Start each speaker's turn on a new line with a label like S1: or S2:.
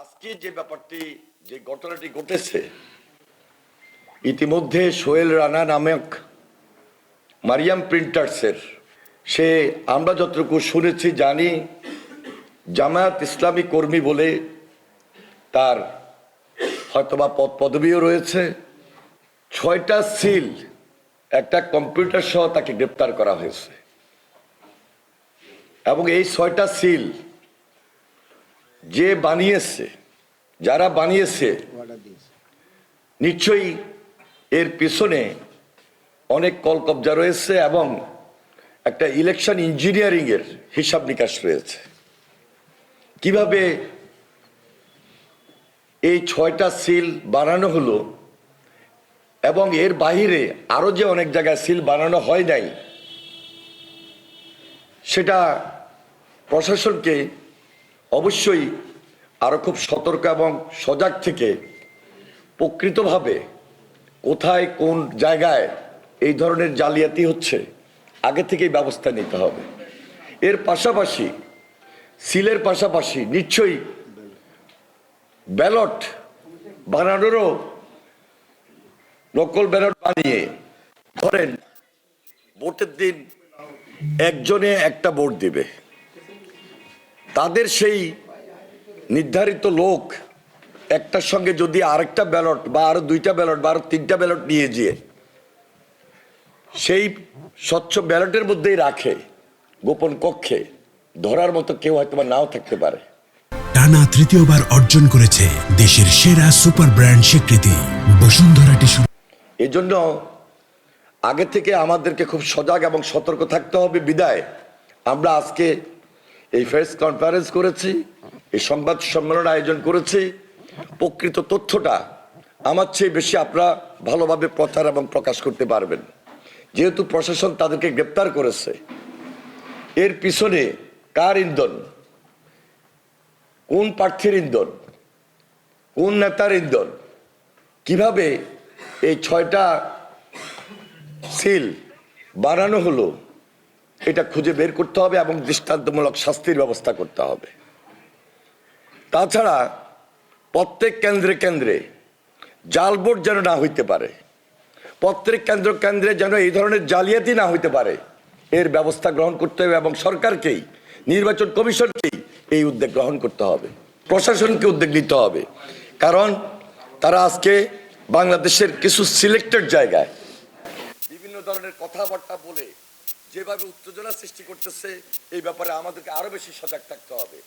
S1: আজকে যে ব্যাপারটি যে ঘটনাটি ঘটেছে, ইতিমধ্যে সোহেল রানা নামক মারিয়াম প্রিন্টার্সের সে আমরা যতটুকু শুনেছি জানি জামায়াত ইসলামী কর্মী বলে তার হয়তোবা পদ পদবিও রয়েছে। 6টা সিল একটা কম্পিউটার সহ তাকে গ্রেপ্তার করা হয়েছে এবং এই 6টা সিল যে বানিয়েছে, যারা বানিয়েছে নিশ্চয়ই এর পিছনে অনেক কলকবজা রয়েছে এবং একটা ইলেকশন ইঞ্জিনিয়ারিং এর হিসাব নিকাশ রয়েছে। কিভাবে এই 6টা সিল বানানো হলো এবং এর বাহিরে আরো যে অনেক জায়গায় সিল বানানো হয় নাই, সেটা প্রশাসনকে অবশ্যই আরো খুব সতর্ক এবং সজাগ থেকে প্রকৃতভাবে কোথায় কোন জায়গায় এই ধরনের জালিয়াতি হচ্ছে আগে থেকেই ব্যবস্থা নিতে হবে। এর পাশাপাশি সিলের পাশাপাশি নিশ্চয়ই ব্যালট বানানোরও নকল ব্যালট বানিয়ে, ধরেন ভোটের দিন একজনে একটা ভোট দিবে, তাদের সেই নির্ধারিত লোক একটার সঙ্গে যদি আরেকটা ব্যালট বা আরো 2টা ব্যালট বা আরো 3টা ব্যালট নিয়ে যেয়ে সেই স্বচ্ছ ব্যালটের মধ্যেই রাখে গোপন কক্ষে, ধরার মতো কেউ হয়তো নাও থাকতে পারে।
S2: টানা তৃতীয়বার অর্জন করেছে দেশের সেরা সুপার ব্র্যান্ড স্বীকৃতি বসুন্ধরা টিস্যু।
S1: এজন্য আগে থেকে আমাদেরকে খুব সজাগ এবং সতর্ক থাকতে হবে। বিদায় আমরা আজকে এই প্রেস কনফারেন্স করেছি, এই সংবাদ সম্মেলন আয়োজন করেছি। প্রকৃত তথ্যটা আমার চেয়ে বেশি আপনারা ভালোভাবে প্রচার এবং প্রকাশ করতে পারবেন। যেহেতু প্রশাসন তাদেরকে গ্রেপ্তার করেছে, এর পিছনে কার ইন্ধন, কোন প্রার্থীর ইন্ধন, কোন নেতার ইন্ধন, কিভাবে এই 6টা সিল বানানো হলো, এটা খুঁজে বের করতে হবে এবং দৃষ্টান্তমূলক শাস্তির ব্যবস্থা করতে হবে। তাছাড়া প্রত্যেক কেন্দ্রে কেন্দ্রে জাল ভোট যেন না হইতে পারে, প্রত্যেক কেন্দ্র কেন্দ্রে যেন এই ধরনের জালিয়াতি না হইতে পারে, এর ব্যবস্থা গ্রহণ করতে হবে এবং সরকারকেই, নির্বাচন কমিশনকেই এই উদ্যোগ গ্রহণ করতে হবে, প্রশাসনকে উদ্যোগ নিতে হবে। কারণ তারা আজকে বাংলাদেশের কিছু সিলেক্টেড জায়গায় বিভিন্ন ধরনের কথাবার্তা বলে যেভাবে উত্তেজনা সৃষ্টি করতেছে, এই ব্যাপারে আমাদেরকে আরো বেশি সজাগ থাকতে হবে।